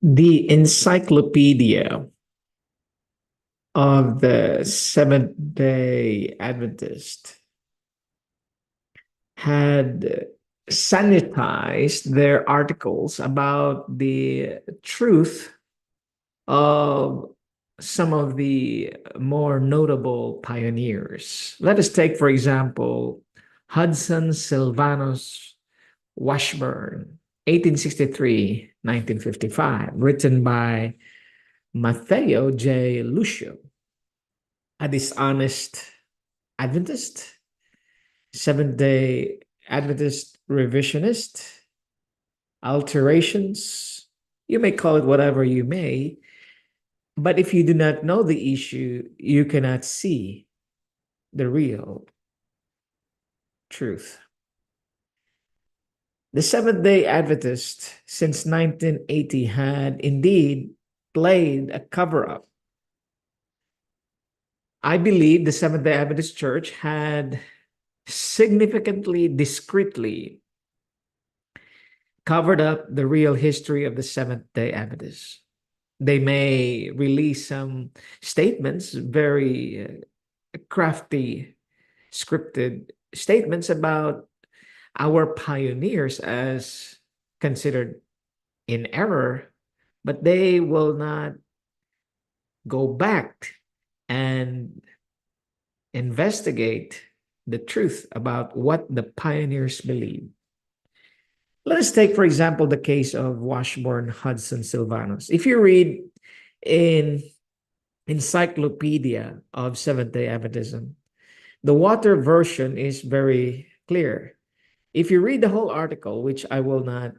The Encyclopedia of the Seventh-day Adventist had sanitized their articles about the truth of some of the more notable pioneers. Let us take, for example, Hudson Sylvanus Washburn, 1863-1955, written by Matthew J. Lucio, a dishonest Adventist, Seventh-day Adventist revisionist, alterations. You may call it whatever you may, but if you do not know the issue, you cannot see the real truth. The Seventh-day Adventist since 1980 had indeed played a cover-up. I believe the Seventh-day Adventist Church had significantly, discreetly covered up the real history of the Seventh-day Adventists. They may release some statements, very crafty, scripted statements about our pioneers as considered in error, but they will not go back and investigate the truth about what the pioneers believed. Let us take, for example, the case of Washburn Hudson Sylvanus. If you read in Encyclopedia of Seventh-day Adventism, the water version is very clear. If you read the whole article, which I will not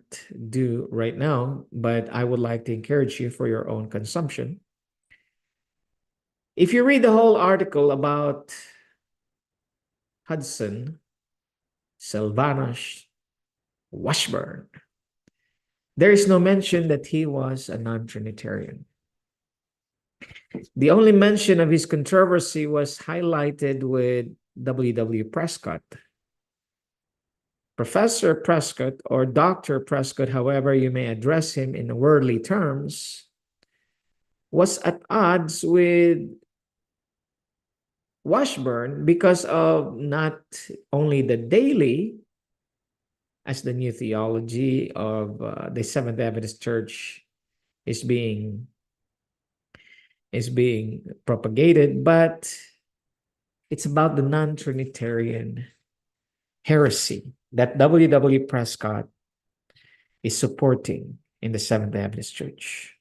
do right now, but I would like to encourage you for your own consumption. If you read the whole article about Hudson Sylvanus Washburn, there is no mention that he was a non-Trinitarian. The only mention of his controversy was highlighted with W. Prescott. Professor Prescott, or Dr. Prescott, however you may address him in worldly terms, was at odds with Washburn because of not only the daily, as the new theology of the Seventh Adventist Church is being propagated, but it's about the non-Trinitarian heresy that W. Prescott is supporting in the Seventh Adventist Church.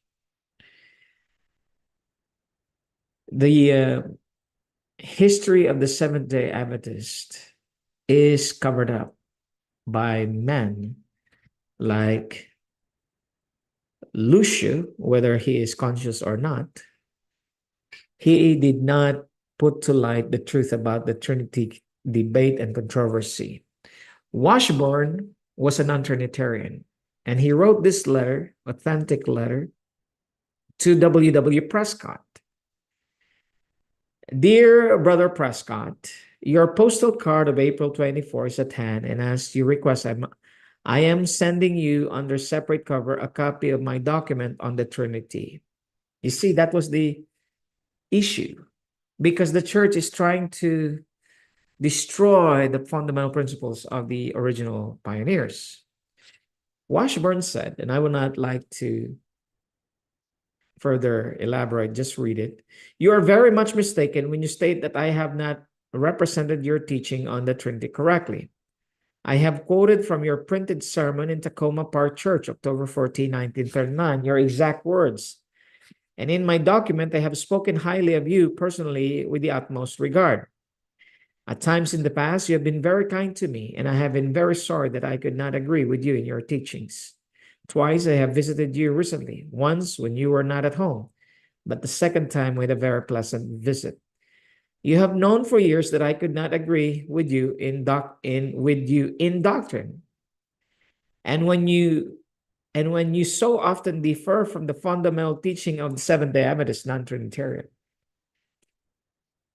The history of the Seventh-day Adventist is covered up by men like Lucio, whether he is conscious or not. He did not put to light the truth about the Trinity debate and controversy. Washburn was a non-Trinitarian, and he wrote this letter, authentic letter, to W. Prescott. Dear Brother Prescott, your postal card of April 24 is at hand, and as you request, I am sending you under separate cover a copy of my document on the Trinity. You see, that was the issue, because the church is trying to destroy the fundamental principles of the original pioneers. Washburn said, and I would not like to further elaborate, just read it. You are very much mistaken when you state that I have not represented your teaching on the Trinity correctly. I have quoted from your printed sermon in Tacoma Park Church, October 14, 1939, your exact words. And in my document, I have spoken highly of you personally with the utmost regard. At times in the past, you have been very kind to me, and I have been very sorry that I could not agree with you in your teachings. Twice I have visited you recently, once when you were not at home, but the second time with a very pleasant visit. You have known for years that I could not agree with you in doctrine. And when you so often differ from the fundamental teaching of the Seventh-day Adventist non-Trinitarian.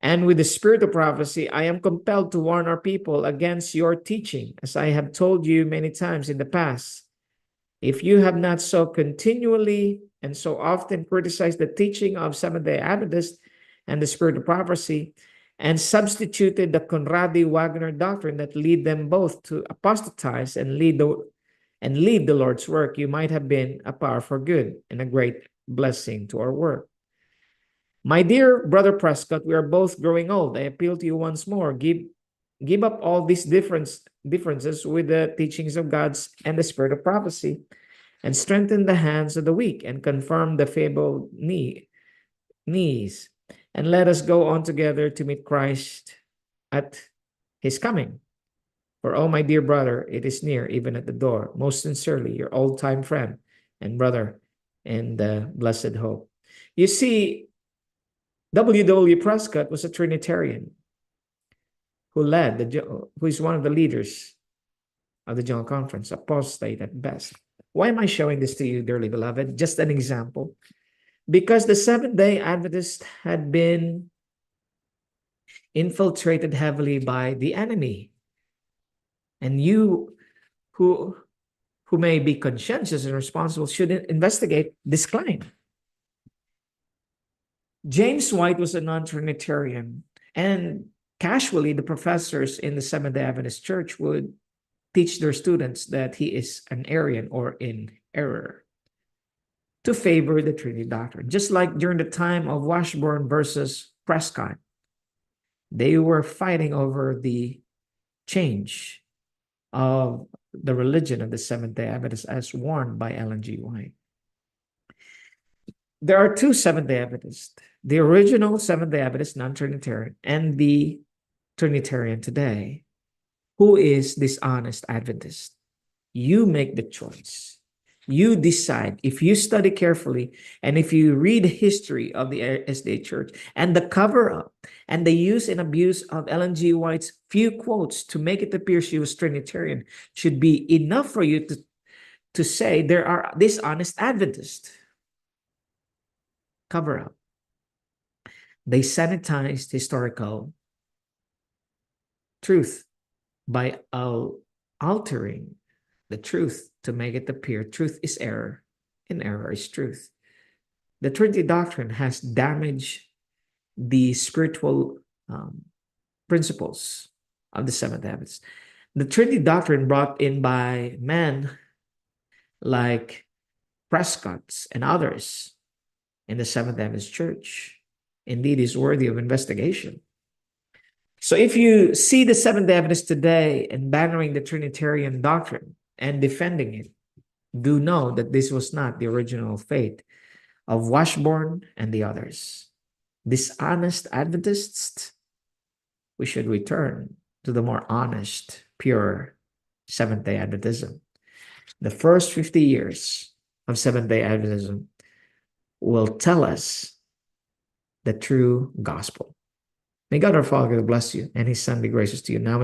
And with the spirit of prophecy, I am compelled to warn our people against your teaching, as I have told you many times in the past. If you have not so continually and so often criticize the teaching of Seventh-day Adventists and the spirit of prophecy, and substituted the Conradi-Wagner doctrine that lead them both to apostatize and leave the Lord's work, you might have been a power for good and a great blessing to our work. My dear Brother Prescott, we are both growing old. I appeal to you once more. Give up all these differences with the teachings of God's and the spirit of prophecy, and strengthen the hands of the weak and confirm the feeble knees. And let us go on together to meet Christ at his coming. For, oh, my dear brother, it is near, even at the door. Most sincerely, your old-time friend and brother in the blessed hope. You see, W.W. Prescott was a Trinitarian who is one of the leaders of the General Conference, apostate at best. Why am I showing this to you, dearly beloved? Just an example. Because the Seventh-day Adventists had been infiltrated heavily by the enemy. And you who may be conscientious and responsible should investigate this claim. James White was a non-Trinitarian, and casually the professors in the Seventh-day Adventist Church would teach their students that he is an Arian or in error, to favor the Trinity doctrine. Just like during the time of Washburn versus Prescott, they were fighting over the change of the religion of the Seventh-day Adventists as warned by Ellen G. White. There are two Seventh-day Adventists, the original Seventh-day Adventist non-Trinitarian and the Trinitarian today. Who is dishonest Adventist? You make the choice. You decide. If you study carefully and if you read history of the SDA Church and the cover-up and the use and abuse of Ellen G. White's few quotes to make it appear she was Trinitarian should be enough for you to say there are dishonest Adventists. Cover-up. They sanitized historical truth by altering the truth to make it appear truth is error and error is truth. The Trinity doctrine has damaged the spiritual principles of the Seventh-day Adventists. The Trinity doctrine brought in by men like Prescott and others in the Seventh-day Adventist Church indeed is worthy of investigation. So if you see the Seventh-day Adventists today and bannering the Trinitarian doctrine and defending it, do know that this was not the original faith of Washburn and the others. Dishonest Adventists, we should return to the more honest, pure Seventh-day Adventism. The first 50 years of Seventh-day Adventism will tell us the true gospel. May God our Father bless you and his Son be gracious to you now